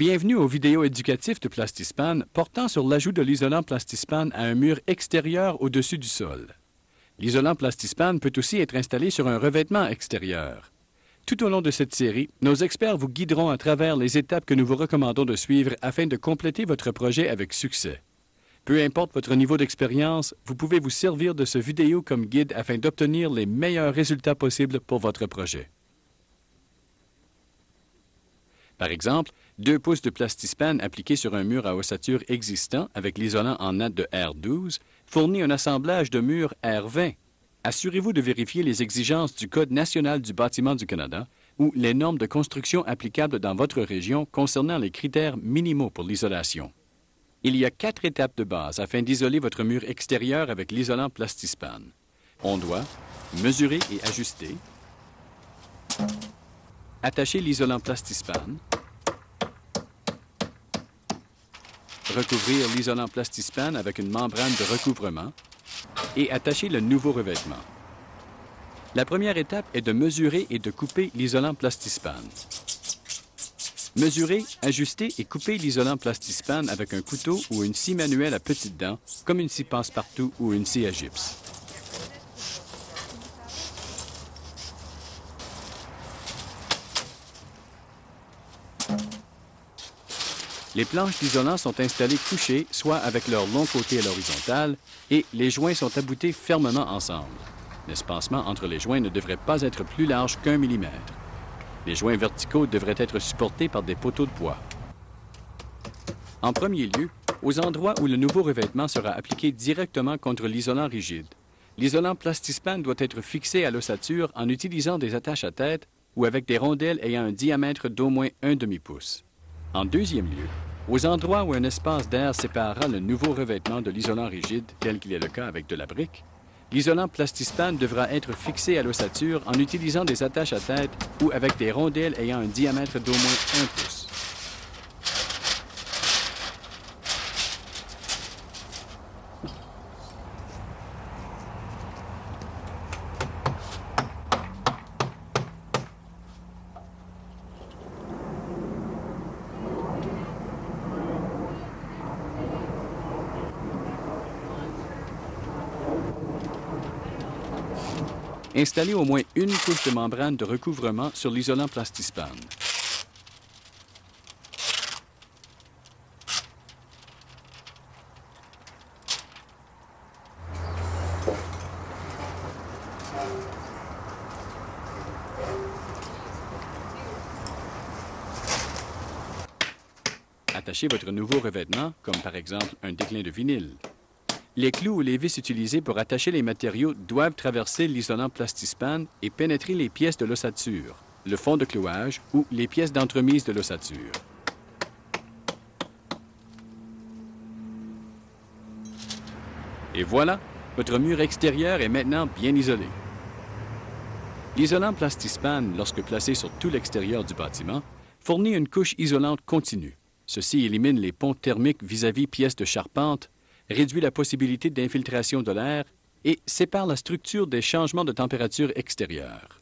Bienvenue aux vidéos éducatives de Plastispan portant sur l'ajout de l'isolant Plastispan à un mur extérieur au-dessus du sol. L'isolant Plastispan peut aussi être installé sur un revêtement extérieur. Tout au long de cette série, nos experts vous guideront à travers les étapes que nous vous recommandons de suivre afin de compléter votre projet avec succès. Peu importe votre niveau d'expérience, vous pouvez vous servir de ce vidéo comme guide afin d'obtenir les meilleurs résultats possibles pour votre projet. Par exemple, 2 pouces de Plastispan appliqués sur un mur à ossature existant avec l'isolant en natte de R12 fournit un assemblage de murs R20. Assurez-vous de vérifier les exigences du Code national du bâtiment du Canada ou les normes de construction applicables dans votre région concernant les critères minimaux pour l'isolation. Il y a 4 étapes de base afin d'isoler votre mur extérieur avec l'isolant Plastispan. On doit mesurer et ajuster, attacher l'isolant Plastispan, recouvrir l'isolant Plastispan avec une membrane de recouvrement et attacher le nouveau revêtement. La première étape est de mesurer et de couper l'isolant Plastispan. Mesurer, ajuster et couper l'isolant Plastispan avec un couteau ou une scie manuelle à petites dents, comme une scie passe-partout ou une scie à gypse. Les planches d'isolant sont installées couchées, soit avec leur long côté à l'horizontale, et les joints sont aboutés fermement ensemble. L'espacement entre les joints ne devrait pas être plus large qu'1 millimètre. Les joints verticaux devraient être supportés par des poteaux de bois. En premier lieu, aux endroits où le nouveau revêtement sera appliqué directement contre l'isolant rigide, l'isolant Plastispan doit être fixé à l'ossature en utilisant des attaches à tête ou avec des rondelles ayant un diamètre d'au moins 1 demi-pouce. En deuxième lieu, aux endroits où un espace d'air séparera le nouveau revêtement de l'isolant rigide, tel qu'il est le cas avec de la brique, l'isolant Plastispan devra être fixé à l'ossature en utilisant des attaches à tête ou avec des rondelles ayant un diamètre d'au moins 1 pouce. Installez au moins une couche de membrane de recouvrement sur l'isolant Plastispan. Attachez votre nouveau revêtement, comme par exemple un déclin de vinyle. Les clous ou les vis utilisés pour attacher les matériaux doivent traverser l'isolant Plastispan et pénétrer les pièces de l'ossature, le fond de clouage ou les pièces d'entremise de l'ossature. Et voilà, votre mur extérieur est maintenant bien isolé. L'isolant Plastispan, lorsque placé sur tout l'extérieur du bâtiment, fournit une couche isolante continue. Ceci élimine les ponts thermiques vis-à-vis pièces de charpente, réduit la possibilité d'infiltration de l'air et sépare la structure des changements de température extérieure.